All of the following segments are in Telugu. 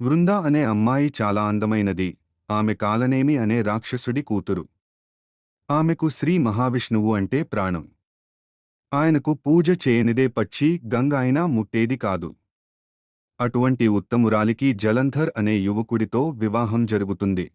వృంద అనే అమ్మాయి చాలా అందమైనది. ఆమె కాలనేమి అనే రాక్షసుడి కూతురు. ఆమెకు శ్రీ మహావిష్ణువు అంటే ప్రాణం. ఆయనకు పూజ చేయనిదే పక్షి గంగ అయినా ముట్టేది కాదు. అటువంటి ఉత్తమురాలికి జలంధర్ అనే యువకుడితో వివాహం జరుగుతుంది.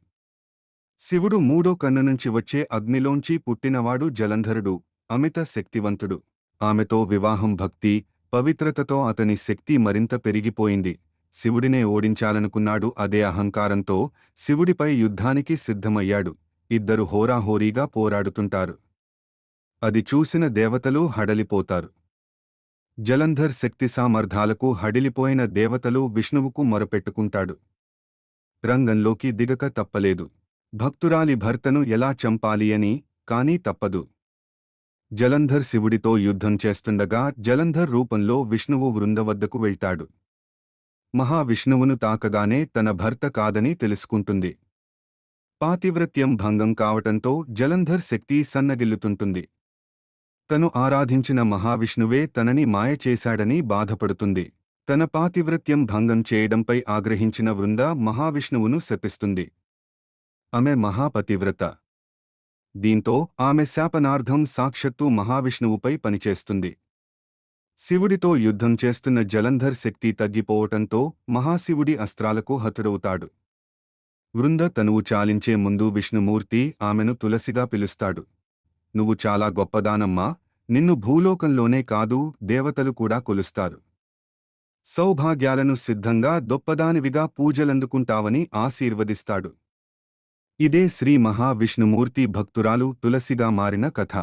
శివుడు మూడో కన్ను నుంచి వచ్చే అగ్నిలోంచి పుట్టినవాడు జలంధరుడు, అమిత శక్తివంతుడు. ఆమెతో వివాహం భక్తి, పవిత్రతతో అతని శక్తి మరింత పెరిగిపోయింది. శివుడినే ఓడించాలనుకున్నాడు. అదే అహంకారంతో శివుడిపై యుద్ధానికి సిద్ధమయ్యాడు. ఇద్దరు హోరాహోరీగా పోరాడుతుంటారు. అది చూసిన దేవతలు హడలిపోతారు. జలంధర్ శక్తి సామర్థ్యాలకు హడిలిపోయిన దేవతలు విష్ణువుకు మొరపెట్టుకుంటాడు. రంగంలోకి దిగక తప్పలేదు. భక్తురాలి భర్తను ఎలా చంపాలి అని, కానీ తప్పదు. జలంధర్ శివుడితో యుద్ధం చేస్తుండగా జలంధర్ రూపంలో విష్ణువు వృంద వద్దకు వెళ్తాడు. మహావిష్ణువును తాకగానే తన భర్త కాదని తెలుసుకుంటుంది. పాతివ్రత్యం భంగం కావటంతో జలంధర్ శక్తి సన్నగిల్లుతుంటుంది. తను ఆరాధించిన మహావిష్ణువే తనని మాయ చేశాడని బాధపడుతుంది. తన పాతివ్రత్యం భంగం చేయడంపై ఆగ్రహించిన వృంద మహావిష్ణువును శపిస్తుంది. ఆమె మహాపతివ్రత. దీంతో ఆమె శాపనార్థం సాక్షాత్తు మహావిష్ణువుపై పనిచేస్తుంది. శివుడితో యుద్ధం చేస్తున్న జలంధర్ శక్తి తగ్గిపోవటంతో మహాశివుడి అస్త్రాలకు హతుడవుతాడు. వృంద తనువు చాలించే ముందు విష్ణుమూర్తి ఆమెను తులసిగా పిలుస్తాడు. నువ్వు చాలా గొప్పదానమ్మా, నిన్ను భూలోకంలోనే కాదు దేవతలు కూడా కొలుస్తారు. సౌభాగ్యాలను సిద్ధంగా గొప్పదానివిగా పూజలందుకుంటావని ఆశీర్వదిస్తాడు. ఇదే శ్రీ మహావిష్ణుమూర్తి భక్తురాలు తులసిగా మారిన కథ.